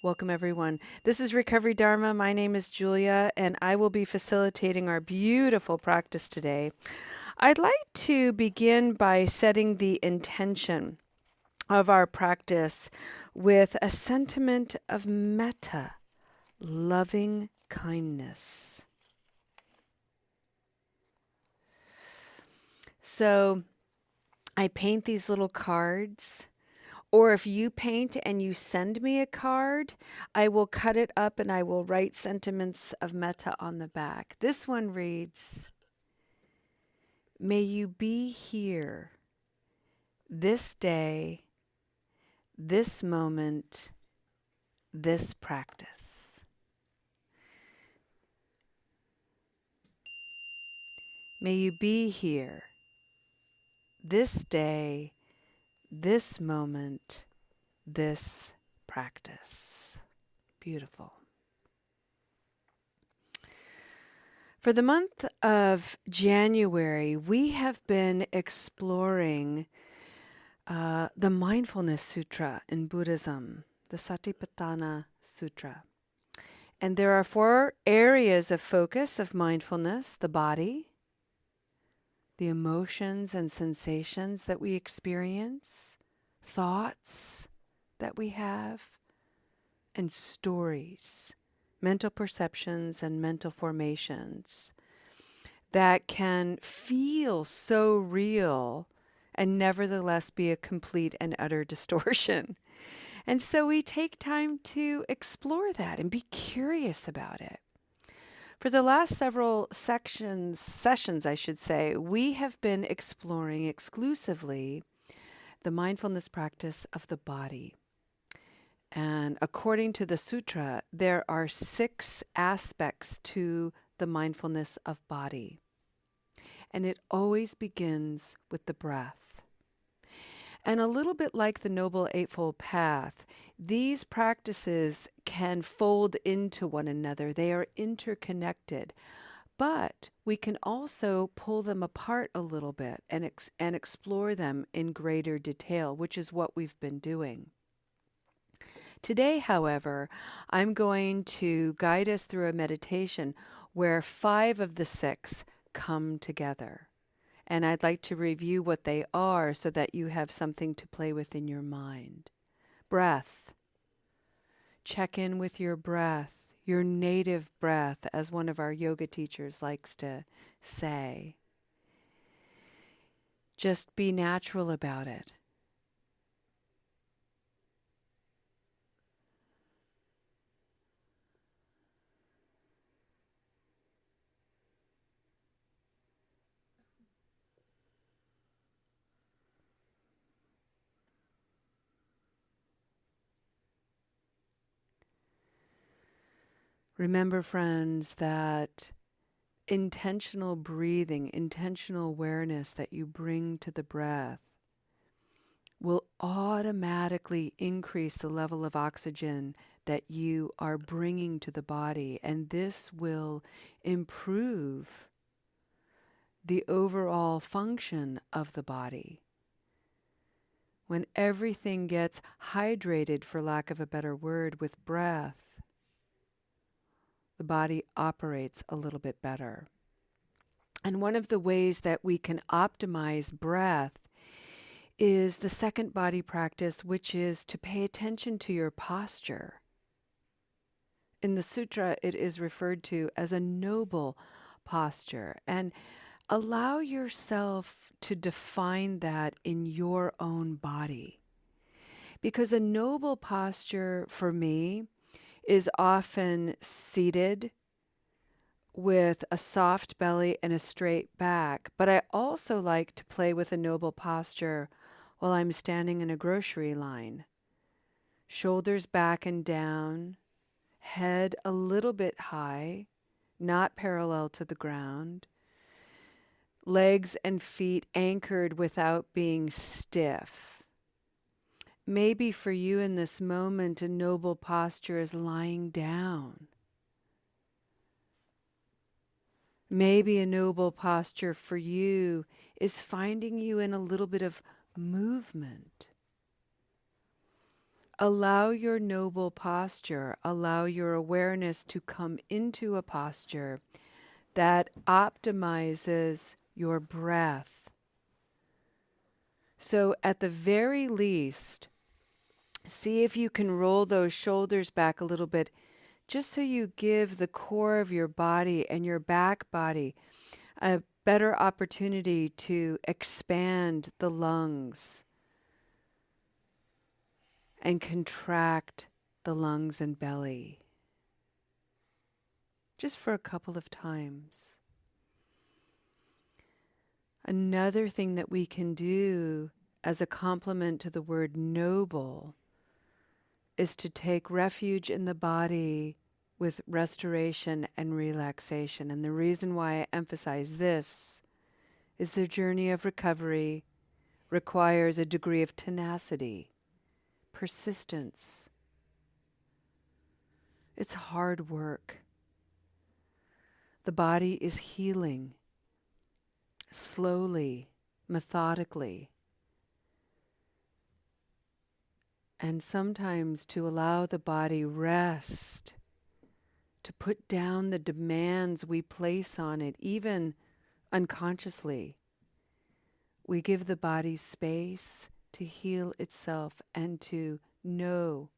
Welcome, everyone. This is Recovery Dharma. My name is Julia, and I will be facilitating our beautiful practice today. I'd like to begin by setting the intention of our practice with a sentiment of metta, loving kindness. So I paint these little cards. Or if you paint and you send me a card, I will cut it up and I will write sentiments of metta on the back. This one reads, may you be here this day, this moment, this practice. May you be here this day, this moment, this practice. Beautiful. For the month of January, we have been exploring the Mindfulness Sutra in Buddhism, the Satipatthana Sutra. And there are 4 areas of focus of mindfulness: the body, the emotions and sensations that we experience, thoughts that we have, and stories, mental perceptions and mental formations that can feel so real and nevertheless be a complete and utter distortion. And so we take time to explore that and be curious about it. For the last several sessions, I should say, we have been exploring exclusively the mindfulness practice of the body. And according to the sutra, there are 6 aspects to the mindfulness of body. And it always begins with the breath. And a little bit like the Noble Eightfold Path, these practices can fold into one another. They are interconnected. But we can also pull them apart a little bit and explore them in greater detail, which is what we've been doing. Today, however, I'm going to guide us through a meditation where 5 of the 6 come together. And I'd like to review what they are so that you have something to play with in your mind. Breath. Check in with your breath, your native breath, as one of our yoga teachers likes to say. Just be natural about it. Remember, friends, that intentional breathing, intentional awareness that you bring to the breath will automatically increase the level of oxygen that you are bringing to the body, and this will improve the overall function of the body. When everything gets hydrated, for lack of a better word, with breath, the body operates a little bit better. And one of the ways that we can optimize breath is the second body practice, which is to pay attention to your posture. In the sutra, it is referred to as a noble posture. And allow yourself to define that in your own body. Because a noble posture for me is often seated with a soft belly and a straight back. But I also like to play with a noble posture while I'm standing in a grocery line. Shoulders back and down, head a little bit high, not parallel to the ground. Legs and feet anchored without being stiff. Maybe for you in this moment, a noble posture is lying down. Maybe a noble posture for you is finding you in a little bit of movement. Allow your noble posture, allow your awareness to come into a posture that optimizes your breath. So, at the very least, see if you can roll those shoulders back a little bit, just so you give the core of your body and your back body a better opportunity to expand the lungs and contract the lungs and belly, just for a couple of times. Another thing that we can do as a complement to the word noble is to take refuge in the body with restoration and relaxation. And the reason why I emphasize this is the journey of recovery requires a degree of tenacity, persistence. It's hard work. The body is healing slowly, methodically. And sometimes to allow the body rest, to put down the demands we place on it, even unconsciously. We give the body space to heal itself and to know,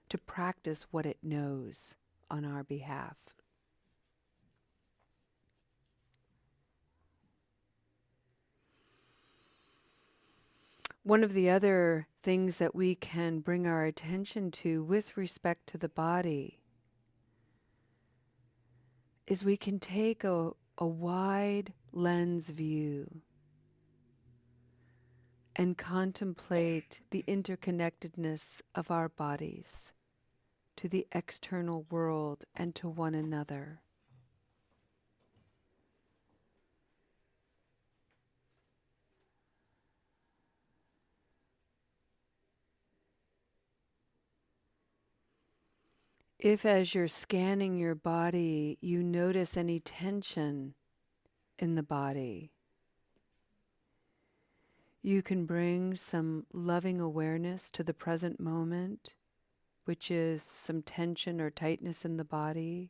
to practice what it knows on our behalf. One of the other things that we can bring our attention to with respect to the body is we can take a wide lens view and contemplate the interconnectedness of our bodies to the external world and to one another. If as you're scanning your body, you notice any tension in the body, you can bring some loving awareness to the present moment, which is some tension or tightness in the body,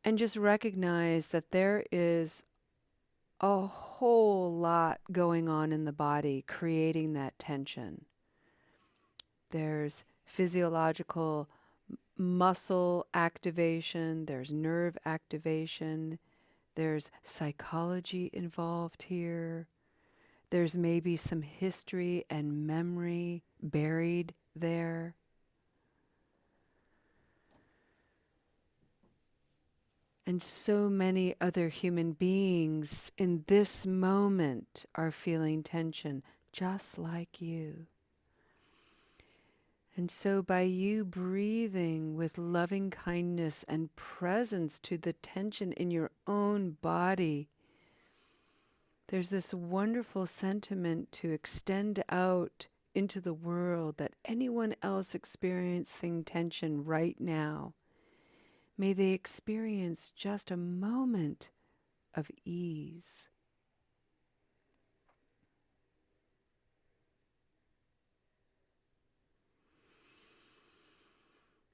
and just recognize that there is a whole lot going on in the body creating that tension. There's physiological muscle activation, there's nerve activation, there's psychology involved here, there's maybe some history and memory buried there. And so many other human beings in this moment are feeling tension, just like you. And so by you breathing with loving kindness and presence to the tension in your own body, there's this wonderful sentiment to extend out into the world that anyone else experiencing tension right now, may they experience just a moment of ease.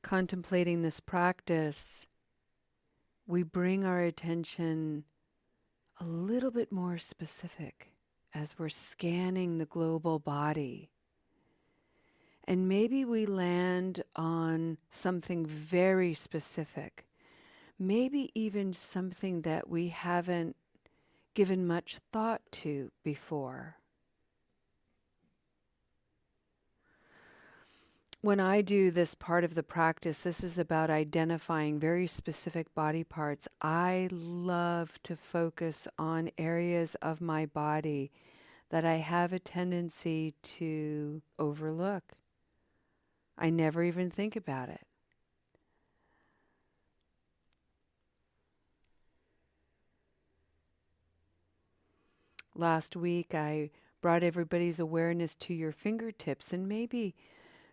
Contemplating this practice, we bring our attention a little bit more specific as we're scanning the global body. And maybe we land on something very specific, maybe even something that we haven't given much thought to before. When I do this part of the practice, this is about identifying very specific body parts. I love to focus on areas of my body that I have a tendency to overlook. I never even think about it. Last week, I brought everybody's awareness to your fingertips, and maybe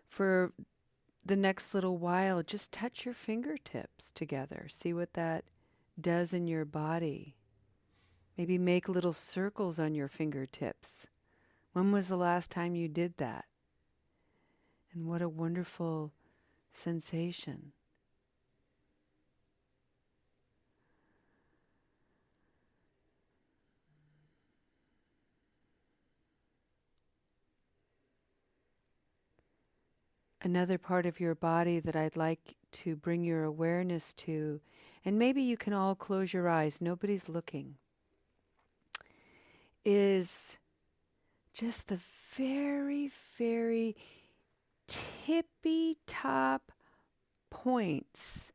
for the next little while, just touch your fingertips together. See what that does in your body. Maybe make little circles on your fingertips. When was the last time you did that? And what a wonderful sensation. Another part of your body that I'd like to bring your awareness to, and maybe you can all close your eyes, nobody's looking, is just the very, very tippy top points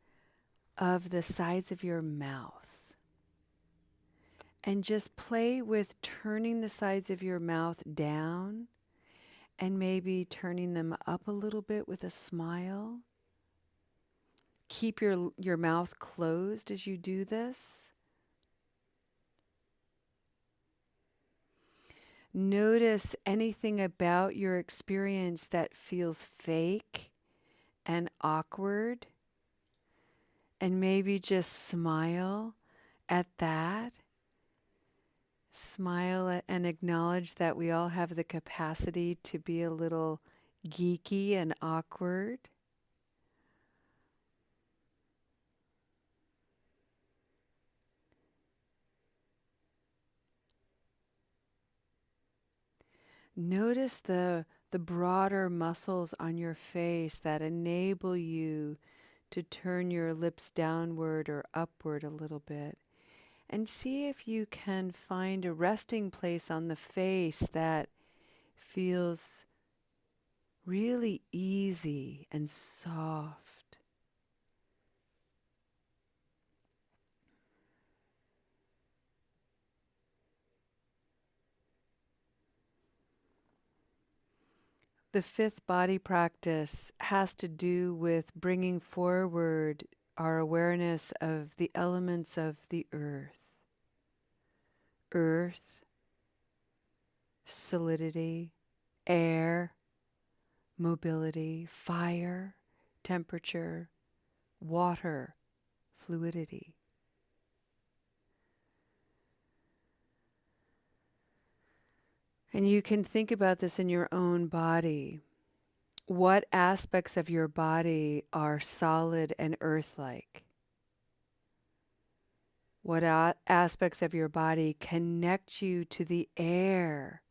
of the sides of your mouth. And just play with turning the sides of your mouth down and maybe turning them up a little bit with a smile. Keep your mouth closed as you do this. Notice anything about your experience that feels fake and awkward, and maybe just smile at that. Smile and acknowledge that we all have the capacity to be a little geeky and awkward. Notice the broader muscles on your face that enable you to turn your lips downward or upward a little bit. And see if you can find a resting place on the face that feels really easy and soft. The fifth body practice has to do with bringing forward our awareness of the elements of the earth. Earth, solidity, air, mobility, fire, temperature, water, fluidity. And you can think about this in your own body. What aspects of your body are solid and earth-like? What aspects of your body connect you to the air?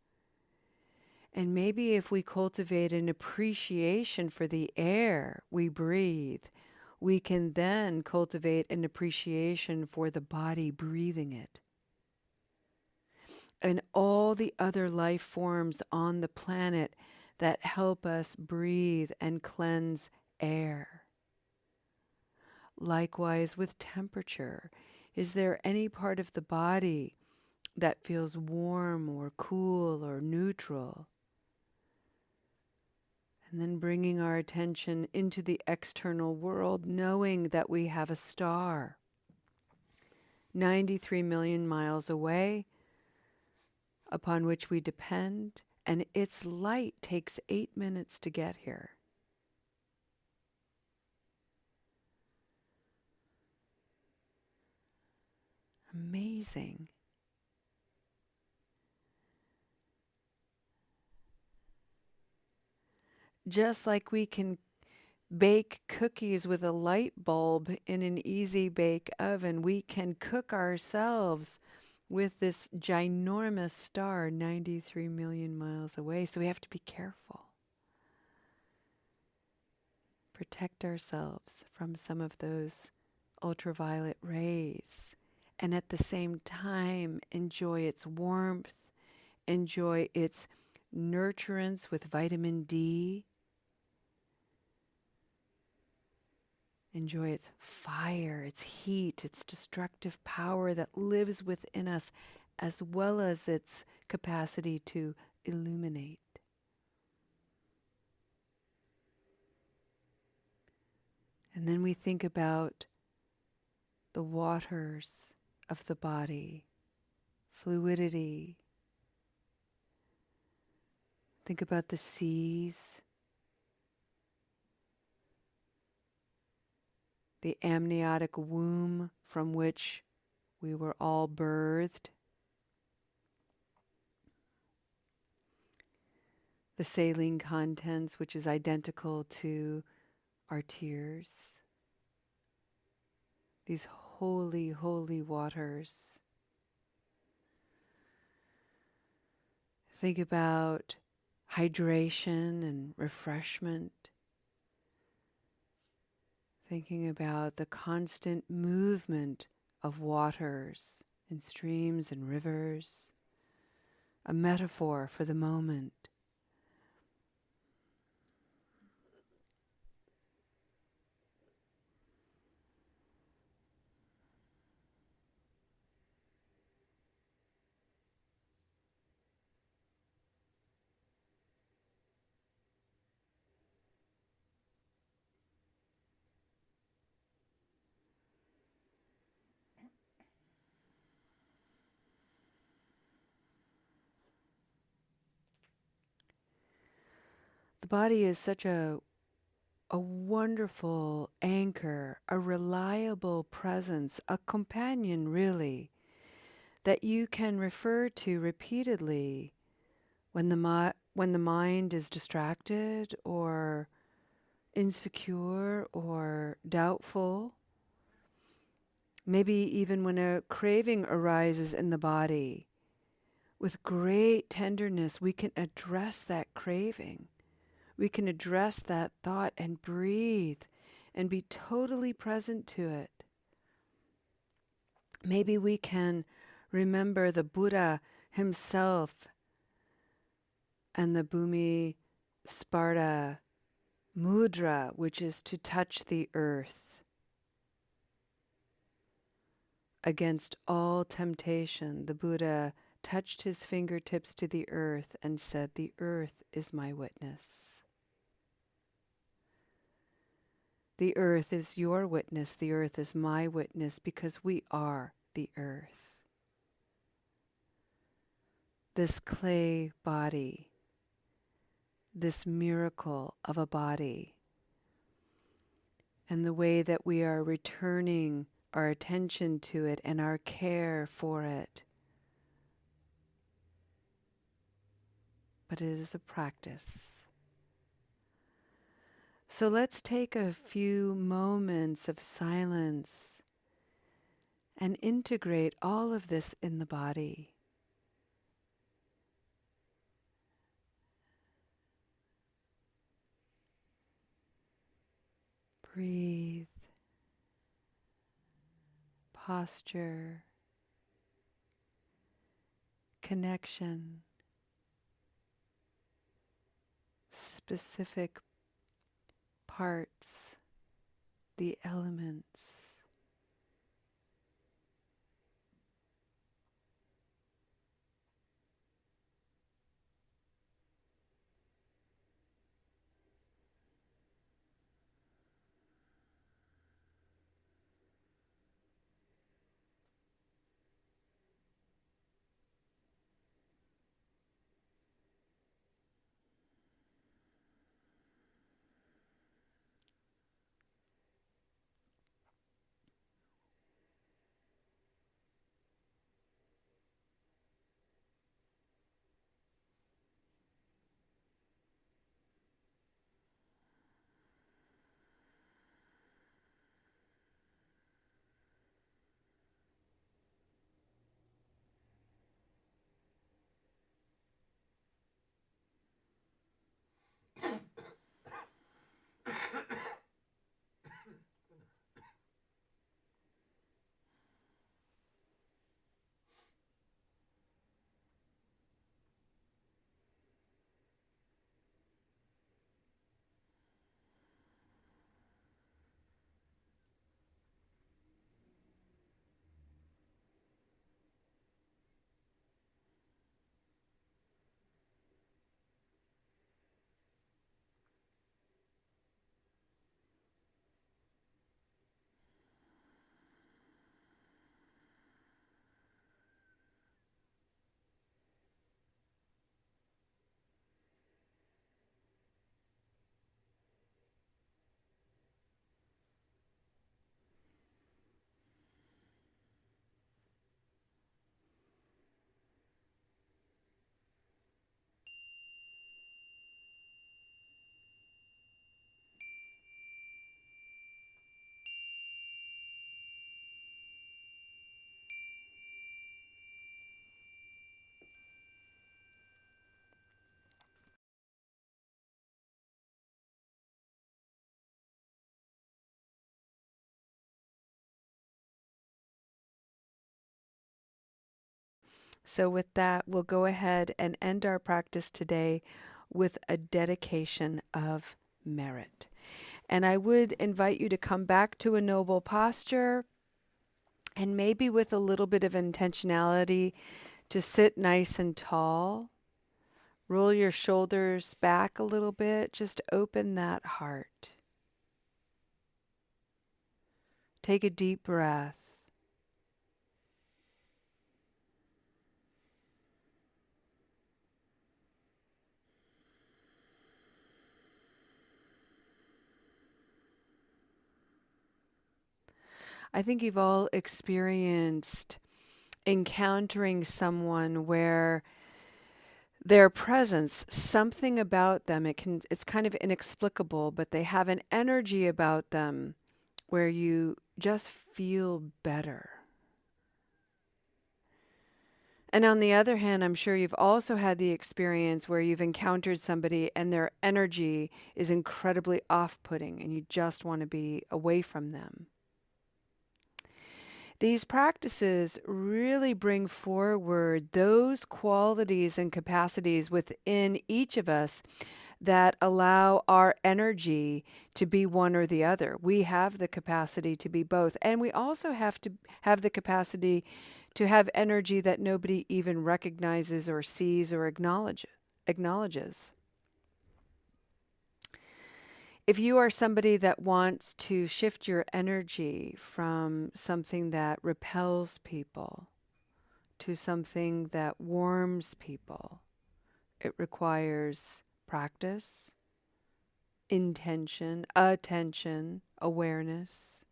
And maybe if we cultivate an appreciation for the air we breathe, we can then cultivate an appreciation for the body breathing it. And all the other life forms on the planet that help us breathe and cleanse air. Likewise with temperature. Is there any part of the body that feels warm or cool or neutral? And then bringing our attention into the external world, knowing that we have a star 93 million miles away upon which we depend, and its light takes 8 minutes to get here. Amazing. Just like we can bake cookies with a light bulb in an easy bake oven, we can cook ourselves with this ginormous star 93 million miles away. So we have to be careful. Protect ourselves from some of those ultraviolet rays. And at the same time, enjoy its warmth, enjoy its nurturance with vitamin D, enjoy its fire, its heat, its destructive power that lives within us, as well as its capacity to illuminate. And then we think about the waters of the body, fluidity. Think about the seas, the amniotic womb from which we were all birthed, the saline contents, which is identical to our tears, these holy, holy waters. Think about hydration and refreshment, thinking about the constant movement of waters in streams and rivers, a metaphor for the moment. The body is such a wonderful anchor, a reliable presence, a companion really, that you can refer to repeatedly when when the mind is distracted or insecure or doubtful. Maybe even when a craving arises in the body, with great tenderness, we can address that craving. We can address that thought and breathe and be totally present to it. Maybe we can remember the Buddha himself and the Bhumi Sparta mudra, which is to touch the earth against all temptation. The Buddha touched his fingertips to the earth and said, "The earth is my witness." The earth is your witness, the earth is my witness, because we are the earth. This clay body, this miracle of a body, and the way that we are returning our attention to it and our care for it. But it is a practice. So let's take a few moments of silence and integrate all of this in the body. Breathe, posture, connection, specific parts, the elements. So, with that, we'll go ahead and end our practice today with a dedication of merit. And I would invite you to come back to a noble posture and maybe with a little bit of intentionality to sit nice and tall. Roll your shoulders back a little bit. Just open that heart. Take a deep breath. I think you've all experienced encountering someone where their presence, something about them, it's kind of inexplicable, but they have an energy about them where you just feel better. And on the other hand, I'm sure you've also had the experience where you've encountered somebody and their energy is incredibly off-putting and you just want to be away from them. These practices really bring forward those qualities and capacities within each of us that allow our energy to be one or the other. We have the capacity to be both. And we also have to have the capacity to have energy that nobody even recognizes or sees or acknowledges. If you are somebody that wants to shift your energy from something that repels people to something that warms people, it requires practice, intention, attention, awareness.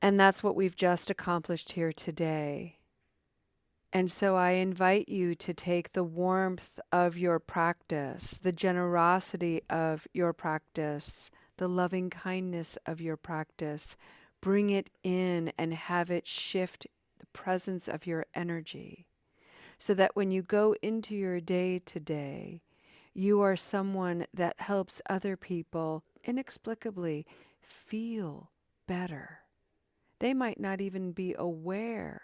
And that's what we've just accomplished here today. And so I invite you to take the warmth of your practice, the generosity of your practice, the loving kindness of your practice, bring it in and have it shift the presence of your energy so that when you go into your day today, you are someone that helps other people inexplicably feel better. They might not even be aware,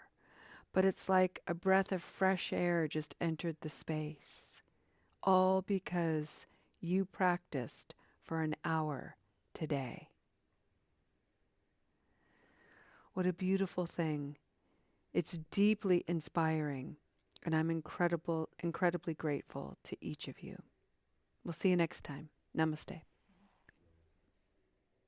but it's like a breath of fresh air just entered the space, all because you practiced for an hour today. What a beautiful thing. It's deeply inspiring, and I'm incredibly grateful to each of you. We'll see you next time. Namaste.